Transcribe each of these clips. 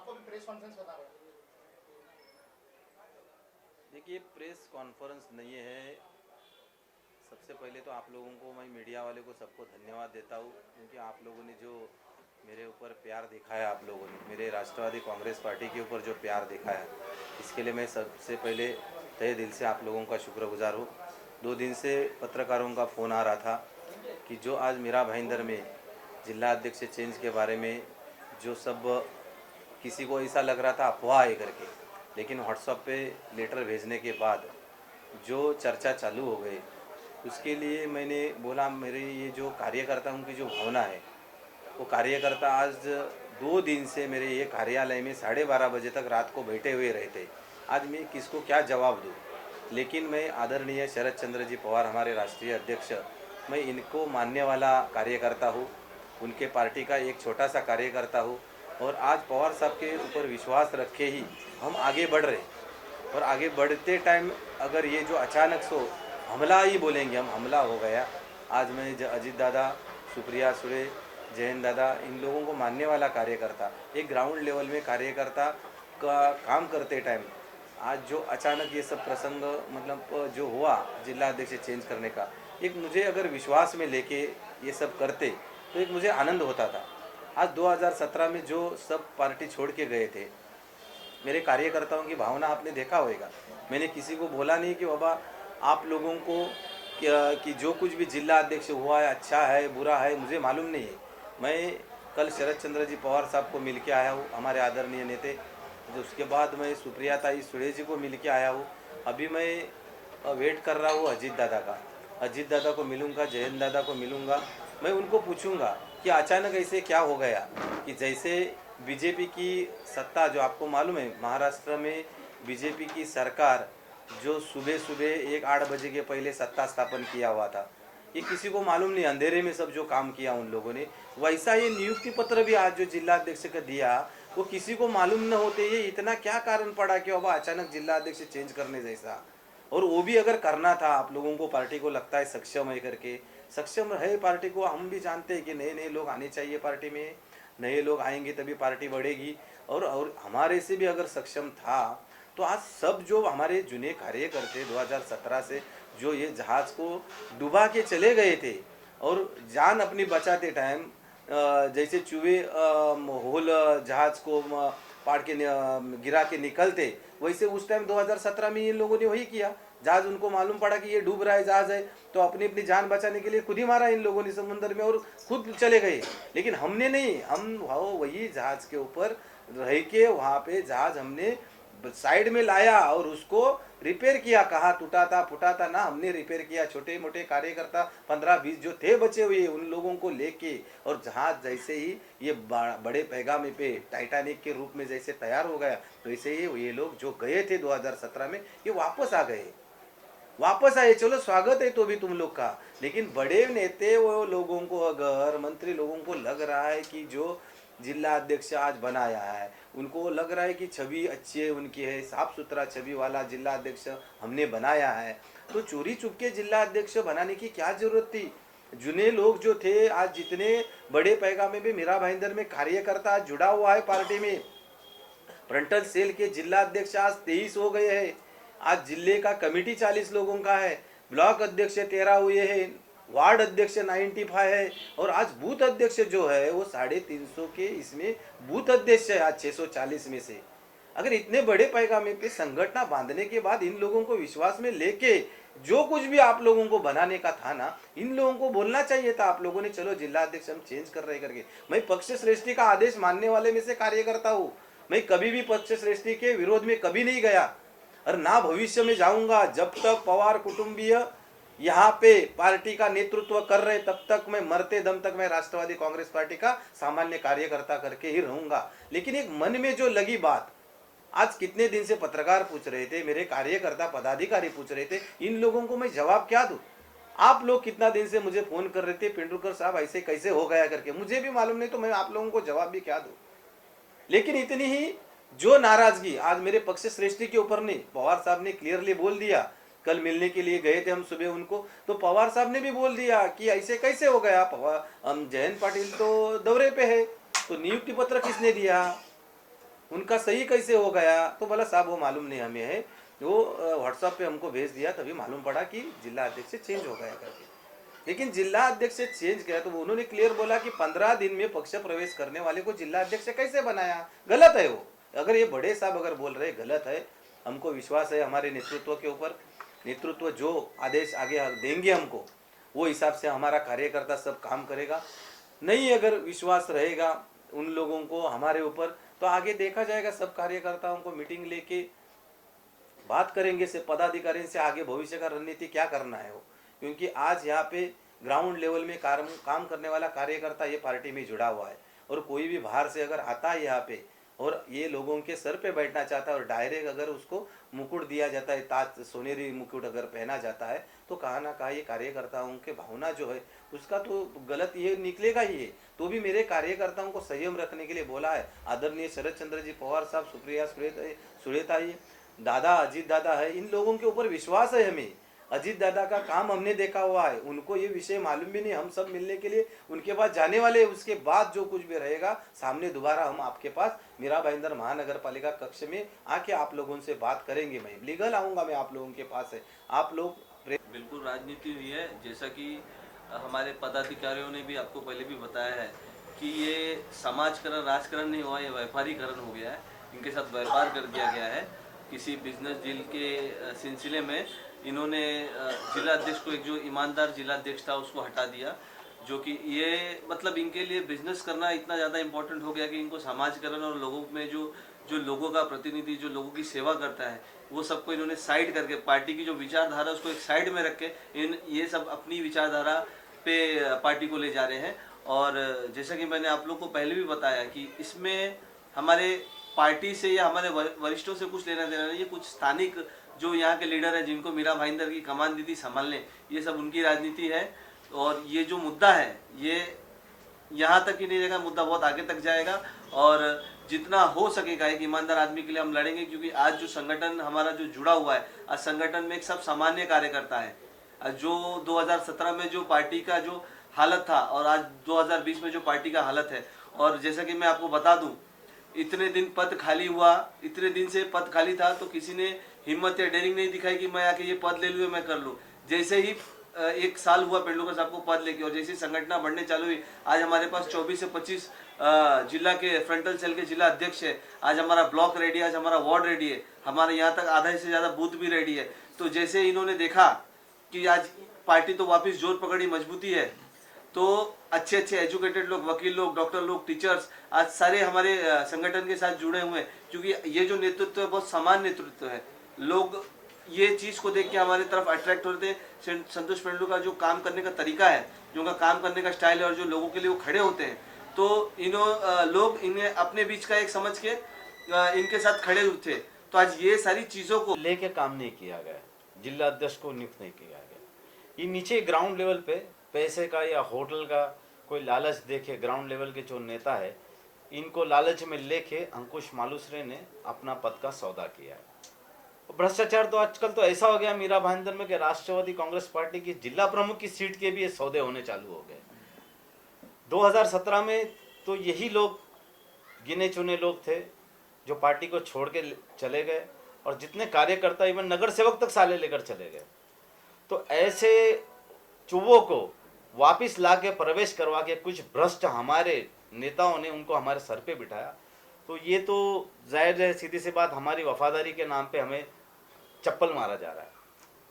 आपको भी press conference बता रहे हैं। देखिए, प्रेस कॉन्फ्रेंस नहीं है। सबसे पहले तो आप लोगों को, मैं मीडिया वाले को सबको धन्यवाद देता हूँ, क्योंकि आप लोगों ने जो मेरे ऊपर प्यार दिखाया, आप लोगों ने मेरे राष्ट्रवादी कांग्रेस पार्टी के ऊपर जो प्यार दिखाया, इसके लिए मैं सबसे पहले तहे दिल से आप लोगों का शुक्रगुजार हूँ। 2 दिन से पत्रकारों का फ़ोन आ रहा था कि जो आज मीरा भाईंदर में जिला अध्यक्ष चेंज के बारे में जो सब किसी को ऐसा लग रहा था अफवाह है करके, लेकिन व्हाट्सएप पे लेटर भेजने के बाद जो चर्चा चालू हो गई, उसके लिए मैंने बोला मेरे ये जो कार्यकर्ताओं की जो भावना है, वो कार्यकर्ता आज 2 दिन से मेरे ये कार्यालय में 12:30 बजे तक रात को बैठे हुए रहते। आज मैं किसको क्या जवाब दूँ? लेकिन मैं आदरणीय शरद चंद्र जी पवार, हमारे राष्ट्रीय अध्यक्ष, मैं इनको मानने वाला कार्यकर्ता हूँ, उनके पार्टी का एक छोटा सा कार्यकर्ता हूँ। और आज पवार साहब के ऊपर विश्वास रखे ही हम आगे बढ़ रहे, और आगे बढ़ते टाइम अगर ये जो अचानक से हमला ही बोलेंगे हम, हमला हो गया। आज मैं अजीत दादा, सुप्रिया सुळे, जयंत दादा, इन लोगों को मानने वाला कार्यकर्ता, एक ग्राउंड लेवल में कार्यकर्ता का काम करते टाइम आज जो अचानक ये सब प्रसंग मतलब जो हुआ जिला अध्यक्ष चेंज करने का, एक मुझे अगर विश्वास में लेके ये सब करते तो एक मुझे आनंद होता था। आज 2017 में जो सब पार्टी छोड़ के गए थे, मेरे कार्यकर्ताओं की भावना आपने देखा होगा। मैंने किसी को बोला नहीं कि बाबा आप लोगों को कि जो कुछ भी जिला अध्यक्ष हुआ है अच्छा है बुरा है, मुझे मालूम नहीं है। मैं कल शरद चंद्र जी पवार साहब को मिल के आया हूँ, हमारे आदरणीय नेते। जो उसके बाद मैं सुप्रिया ताई सुळे जी को मिल के आया हूँ। अभी मैं वेट कर रहा हूँ अजीत दादा का, अजीत दादा को मिलूँगा, जयंत दादा को मिलूँगा। मैं उनको पूछूंगा कि अचानक ऐसे क्या हो गया कि जैसे बीजेपी की सत्ता, जो आपको मालूम है महाराष्ट्र में बीजेपी की सरकार जो सुबह सुबह 8 बजे के पहले सत्ता स्थापन किया हुआ था, ये किसी को मालूम नहीं, अंधेरे में सब जो काम किया उन लोगों ने, वैसा ये नियुक्ति पत्र भी आज जो जिला अध्यक्ष का दिया वो किसी को मालूम न होते। ये इतना क्या कारण पड़ा कि बाबा अचानक जिला अध्यक्ष चेंज करने जैसा? और वो भी अगर करना था, आप लोगों को पार्टी को लगता है सक्षम है करके, सक्षम है पार्टी को, हम भी जानते हैं कि नए नए लोग आने चाहिए पार्टी में, नए लोग आएंगे तभी पार्टी बढ़ेगी। और हमारे से भी अगर सक्षम था तो आज सब जो हमारे जुने कार्यकर्ते 2017 से जो ये जहाज को डुबा के चले गए थे और जान अपनी बचाते टाइम जैसे चूहे होल जहाज को पाड़ के गिरा के निकलते, वैसे उस टाइम 2017 में इन लोगों ने वही किया। जहाज उनको मालूम पड़ा कि ये डूब रहा है जहाज है, तो अपनी अपनी जान बचाने के लिए खुद ही मारा इन लोगों ने समुद्र में और खुद चले गए। लेकिन हमने नहीं, हम वही जहाज के ऊपर रह के वहाँ पे जहाज हमने साइड में लाया और उसको रिपेयर किया। कहाँ टूटा था फूटा था ना, हमने रिपेयर किया। छोटे मोटे कार्यकर्ता 15-20 जो थे बचे हुए, उन लोगों को लेके, और जहाज जैसे ही ये बड़े पैगामे पे टाइटैनिक के रूप में जैसे तैयार हो गया, तो ऐसे ही ये लोग जो गए थे 2017 में, ये वापस आ गए, वापस आए। चलो स्वागत है तो भी तुम लोग का। लेकिन बड़े नेते वो लोगों को, अगर मंत्री लोगों को लग रहा है कि जो जिला अध्यक्ष आज बनाया है, उनको लग रहा है कि छवि अच्छी है उनकी है, साफ सुथरा छवि वाला जिला अध्यक्ष हमने बनाया है, तो चोरी चुपके जिला अध्यक्ष बनाने की क्या जरूरत थी? जुने लोग जो थे, आज जितने बड़े पैगामे में मीरा भाईंदर में कार्यकर्ता जुड़ा हुआ है पार्टी में, फ्रंटल सेल के जिला अध्यक्ष आज 23 हो गए हैं। आज जिले का कमेटी 40 लोगों का है, ब्लॉक अध्यक्ष 13 हुए हैं, वार्ड अध्यक्ष 95 है, और आज बूथ अध्यक्ष जो है वो 350 के इसमें बूथ अध्यक्ष है आज 640 में से। अगर इतने बड़े पैगामे पे संगठन बांधने के बाद इन लोगों को विश्वास में लेके जो कुछ भी आप लोगों को बनाने का था ना, इन लोगों को बोलना चाहिए था आप लोगों ने, चलो जिला अध्यक्ष हम चेंज कर रहे करके। मैं पक्ष श्रेष्ठी का आदेश मानने वाले में से कार्यकर्ता हूँ। मैं कभी भी पक्ष श्रेष्ठी के विरोध में कभी नहीं गया और ना भविष्य में जाऊंगा। जब तक पवार कुटुंबीय यहाँ पे पार्टी का नेतृत्व कर रहे, तब तक मैं मरते दम तक मैं राष्ट्रवादी कांग्रेस पार्टी का सामान्य कार्यकर्ता करके ही रहूंगा। लेकिन एक मन में जो लगी बात, आज कितने दिन से पत्रकार पूछ रहे थे, मेरे कार्यकर्ता पदाधिकारी पूछ रहे थे, इन लोगों को मैं जवाब क्या दूं? आप लोग कितना दिन से मुझे फोन कर रहे थे, पेंडुलकर साहब ऐसे कैसे हो गया करके, मुझे भी मालूम नहीं, तो मैं आप लोगों को जवाब भी क्या दूं? लेकिन इतनी ही जो नाराजगी आज मेरे पक्ष श्रेष्ठी के ऊपर नहीं, पवार साहब ने क्लियरली बोल दिया। कल मिलने के लिए गए थे हम सुबह उनको, तो पवार साहब ने भी बोल दिया कि ऐसे कैसे हो गया। हम जयंत पाटिल तो दौरे पे है, तो नियुक्ति पत्र किसने दिया? उनका सही कैसे हो गया, तो बोला साहब वो मालूम नहीं हमें है, वो व्हाट्सएप पे हमको भेज दिया, तभी मालूम पड़ा कि जिला अध्यक्ष से चेंज हो गया करके। लेकिन जिला अध्यक्ष से चेंज किया तो उन्होंने क्लियर बोला कि 15 दिन में पक्ष प्रवेश करने वाले को जिला अध्यक्ष कैसे बनाया, गलत है वो। अगर ये बड़े साहब अगर बोल रहे गलत है, हमको विश्वास है हमारे नेतृत्व के ऊपर, नेतृत्व जो आदेश आगे देंगे हमको वो हिसाब से हमारा कार्यकर्ता सब काम करेगा। नहीं अगर विश्वास रहेगा उन लोगों को हमारे ऊपर, तो आगे देखा जाएगा, सब कार्यकर्ताओं को मीटिंग लेके बात करेंगे से पदाधिकारी से आगे भविष्य का रणनीति क्या करना है वो। क्योंकि आज यहाँ पे ग्राउंड लेवल में काम करने वाला कार्यकर्ता ये पार्टी में जुड़ा हुआ है, और कोई भी बाहर से अगर आता है यहाँ पे और ये लोगों के सर पे बैठना चाहता है और डायरेक्ट अगर उसको मुकुट दिया जाता है, ताज सोनेरी मुकुट अगर पहना जाता है, तो कहाँ ना कहाँ ये कार्यकर्ताओं के भावना जो है उसका तो गलत ये निकलेगा ही है। तो भी मेरे कार्यकर्ताओं को संयम रखने के लिए बोला है आदरणीय शरद चंद्र जी पवार साहब, सुप्रिया सुरेता जी, दादा अजीत दादा है, इन लोगों के ऊपर विश्वास है हमें। अजीत दादा का काम हमने देखा हुआ है, उनको ये विषय मालूम भी नहीं, हम सब मिलने के लिए उनके पास जाने वाले, उसके बाद जो कुछ भी रहेगा सामने दोबारा हम आपके पास मीरा भाईंदर महानगर पालिका कक्ष में आके आप लोगों से बात करेंगे। मैं लीगल आऊंगा, मैं आप लोगों के पास है, आप लोग बिल्कुल राजनीति हुई है, जैसा कि हमारे पदाधिकारियों ने भी आपको पहले भी बताया है कि ये समाजकरण राजकरण नहीं हुआ, ये व्यापारीकरण हो गया है। इनके साथ व्यापार कर दिया गया है। किसी बिजनेस डील के सिलसिले में इन्होंने जिला अध्यक्ष को, एक जो ईमानदार जिला अध्यक्ष था उसको हटा दिया, जो कि ये मतलब इनके लिए बिजनेस करना इतना ज़्यादा इम्पोर्टेंट हो गया कि इनको समाजकरण और लोगों में जो जो लोगों का प्रतिनिधि, जो लोगों की सेवा करता है, वो सबको इन्होंने साइड करके, पार्टी की जो विचारधारा उसको एक साइड में रख के ये सब अपनी विचारधारा पे पार्टी को ले जा रहे हैं। और जैसा कि मैंने आप लोग को पहले भी बताया कि इसमें हमारे पार्टी से या हमारे वरिष्ठों से कुछ लेना देना नहीं, ये कुछ स्थानिक जो यहाँ के लीडर हैं जिनको मीरा भाईंदर की कमान दी थी संभालने, ये सब उनकी राजनीति है। और ये जो मुद्दा है ये यहाँ तक ही नहीं रहेगा, मुद्दा बहुत आगे तक जाएगा और जितना हो सकेगा एक ईमानदार आदमी के लिए हम लड़ेंगे। क्योंकि आज जो संगठन हमारा जो जुड़ा हुआ है, आज संगठन में एक सब सामान्य कार्यकर्ता है। जो 2017 में जो पार्टी का जो हालत था और आज 2020 में जो पार्टी का हालत है, और जैसा कि मैं आपको बता दूं, इतने दिन पद खाली हुआ, इतने दिन से पद खाली था, तो किसी ने हिम्मत या डेयरिंग नहीं दिखाई कि मैं आके ये पद ले लूँ, मैं कर लूँ। जैसे ही एक साल हुआ पेंडुलकर साहब को पद लेके और जैसे संगठना बढ़ने चालू हुई, आज हमारे पास 24 से 25 जिला के फ्रंटल सेल के जिला अध्यक्ष है। आज हमारा ब्लॉक रेडी है, आज हमारा वार्ड रेडी है, हमारे यहाँ तक आधा से ज़्यादा बूथ भी रेडी है। तो जैसे इन्होंने देखा कि आज पार्टी तो वापस जोर पकड़ी, मजबूती है, तो अच्छे अच्छे एजुकेटेड लोग, वकील लोग, डॉक्टर लोग, टीचर्स आज सारे हमारे संगठन के साथ जुड़े हुए हैं। क्योंकि ये जो नेतृत्व है बहुत समान नेतृत्व है। लोग ये चीज़ को देख के हमारी तरफ अट्रैक्ट होते हैं। संतोष पेंडुलकर का जो काम करने का तरीका है, जो उनका काम करने का स्टाइल है और जो लोगों के लिए वो खड़े होते हैं, तो लोग इन्हें अपने बीच का एक समझ के इनके साथ खड़े थे। तो आज ये सारी चीज़ों को लेके काम नहीं किया गया, जिला अध्यक्ष को नियुक्त नहीं किया गया। ये नीचे ग्राउंड लेवल पे पैसे का या होटल का कोई लालच देखे, ग्राउंड लेवल के जो नेता है इनको लालच में लेके अंकुश मालुसरे ने अपना पद का सौदा किया है। भ्रष्टाचार तो आजकल तो ऐसा हो गया मीरा भाईंदर में कि राष्ट्रवादी कांग्रेस पार्टी की जिला प्रमुख की सीट के भी ये सौदे होने चालू हो गए। 2017 में तो यही लोग गिने चुने लोग थे जो पार्टी को छोड़ के चले गए, और जितने कार्यकर्ता इवन नगर सेवक तक साले लेकर चले गए। तो ऐसे चुवों को वापिस ला के प्रवेश करवा के कुछ भ्रष्ट हमारे नेताओं ने उनको हमारे सर पे बिठाया। तो ये तो जाहिर है, सीधी सी बात, हमारी वफादारी के नाम पे हमें चप्पल मारा जा रहा है।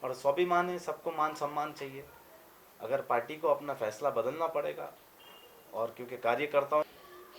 और स्वाभिमान है, सबको मान सम्मान चाहिए। अगर पार्टी को अपना फैसला बदलना पड़ेगा, और क्योंकि कार्यकर्ताओं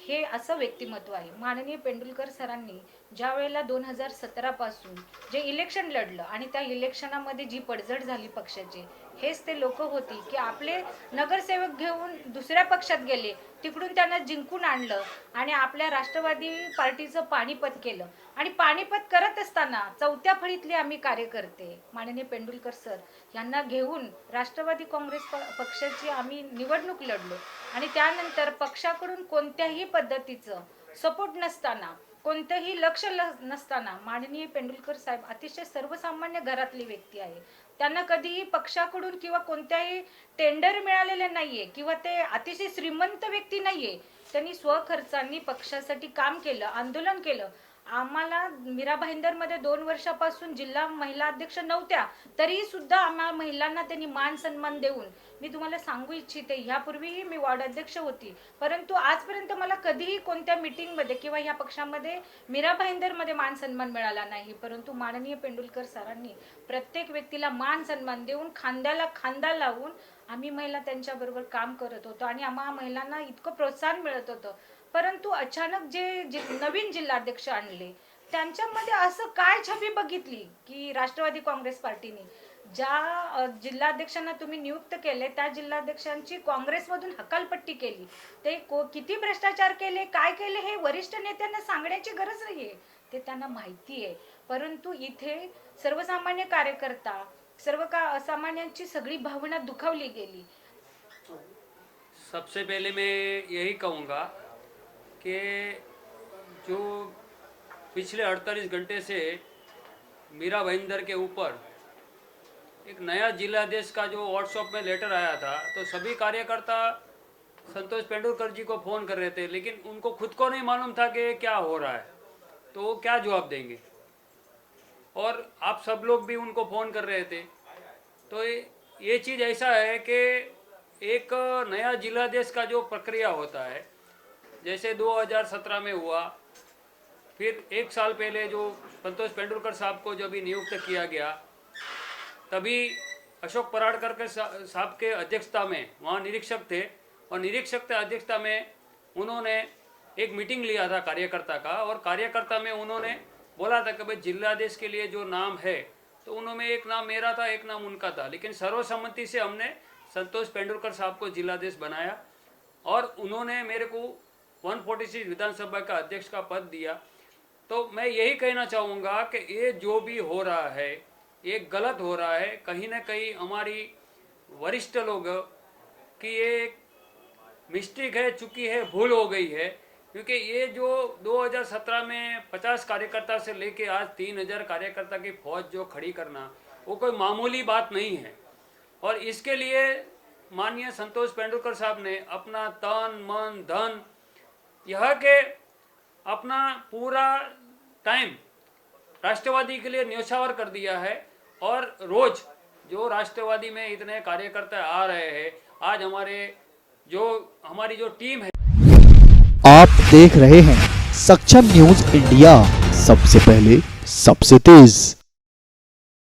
हे असं व्यक्तिमत्व आहे। माननीय पेंडुलकर सरांनी ज्या वेळेला 2017 पासून जे इलेक्शन लढलं आणि त्या इलेक्शनामध्ये जी पडझड झाली पक्षाची, हेच ते लोक होती की आपले नगरसेवक घेऊन दुसऱ्या पक्षात गेले, तिकडून त्यांना जिंकून आणलं आणि आपल्या राष्ट्रवादी पार्टीचं पाणीपत केलं। आणि पाणीपत करत असताना चौथ्या फळीतले आम्ही कार्यकर्ते माननीय पेंडुलकर सर यांना घेऊन राष्ट्रवादी काँग्रेस पक्षाची आम्ही निवडणूक लढलो। आणि त्यानंतर पक्षाकडून कोणत्याही पद्धतीचं सपोर्ट नसताना, कोणतेही लक्ष नसताना माननीय पेंडुलकर साहेब अतिशय सर्वसामान्य घरातली व्यक्ती आहे। त्यांना कधीही पक्षाकडून किंवा कोणत्याही टेंडर मिळालेले नाहीये किंवा ते अतिशय श्रीमंत व्यक्ती नाहीये। त्यांनी स्वखर्चांनी पक्षासाठी काम केलं, आंदोलन केलं आम्हाला मीरा भाईंदरमध्ये 2 वर्षापासून जिल्हा महिला अध्यक्ष नव्हत्या, तरी सुद्धा आम्हा महिलांना त्यांनी मान सन्मान देऊन, मी तुम्हाला सांगू इच्छिते, ह्यापूर्वीही मी वॉर्ड अध्यक्ष होती, परंतु आजपर्यंत मला कधीही कोणत्या मीटिंगमध्ये किंवा ह्या पक्षामध्ये मीरा भाईंदरमध्ये मान सन्मान मिळाला नाही. परंतु माननीय पेंडुलकर सरांनी प्रत्येक व्यक्तीला मान सन्मान देऊन खांद्याला खांदा लावून आम्ही महिला त्यांच्याबरोबर काम करत होतो आणि आम्हा महिलांना इतकं प्रोत्साहन मिळत होतं. परंतु अचानक जे नवीन जिल्हाध्यक्ष आणले त्यांच्यामध्ये असं काय छबी बघितली की राष्ट्रवादी काँग्रेस पार्टीने ज्या जिल्हाध्यक्षांना तुम्ही नियुक्त केले त्या जिल्हाध्यक्षांची काँग्रेसमधून हकालपट्टी केली. ते किती भ्रष्टाचार केले, काय केले हे वरिष्ठ नेत्यांना सांगण्याची गरज नाहीये, ते त्यांना माहिती आहे. परंतु इथे सर्वसामान्य कार्यकर्ता असामान्यांची सगळी भावना दुखावली गेली. सबसे पहले मैं यही कहूँगा कि जो पिछले 48 घंटे से मीरा भाईंदर के ऊपर एक नया जिलाध्यक्ष का जो व्हाट्सएप में लेटर आया था, तो सभी कार्यकर्ता संतोष पेंडुलकर जी को फ़ोन कर रहे थे, लेकिन उनको खुद को नहीं मालूम था कि क्या हो रहा है, तो वो क्या जवाब देंगे। और आप सब लोग भी उनको फ़ोन कर रहे थे। तो ये चीज़ ऐसा है कि एक नया जिलाध्यक्ष का जो प्रक्रिया होता है, जैसे 2017 में हुआ, फिर 1 साल पहले जो संतोष पेंडुलकर साहब को जब भी नियुक्त किया गया, तभी अशोक पराड़कर के साहब के अध्यक्षता में वहाँ निरीक्षक थे, और निरीक्षक के अध्यक्षता में उन्होंने एक मीटिंग लिया था कार्यकर्ता का, और कार्यकर्ता में उन्होंने बोला था कि भाई जिलाध्यक्ष के लिए जो नाम है, तो उन्होंने एक नाम मेरा था, एक नाम उनका था, लेकिन सर्वसम्मति से हमने संतोष पेंडुलकर साहब को जिलाध्यक्ष बनाया और उन्होंने मेरे को 146 विधानसभा का अध्यक्ष का पद दिया। तो मैं यही कहना चाहूँगा कि ये जो भी हो रहा है ये गलत हो रहा है। कहीं ना कहीं हमारी वरिष्ठ लोग की ये मिस्टेक है, चुकी है, भूल हो गई है, क्योंकि ये जो 2017 में 50 कार्यकर्ता से लेके आज 3000 कार्यकर्ता की फौज जो खड़ी करना, वो कोई मामूली बात नहीं है। और इसके लिए माननीय संतोष पेंडुलकर साहब ने अपना तन मन धन यह के अपना पूरा टाइम राष्ट्रवादी के लिए न्यौछावर कर दिया है। और रोज जो राष्ट्रवादी में इतने कार्यकर्ता आ रहे हैं, आज हमारी जो टीम है। आप देख रहे हैं सक्षम न्यूज इंडिया, सबसे पहले सबसे तेज।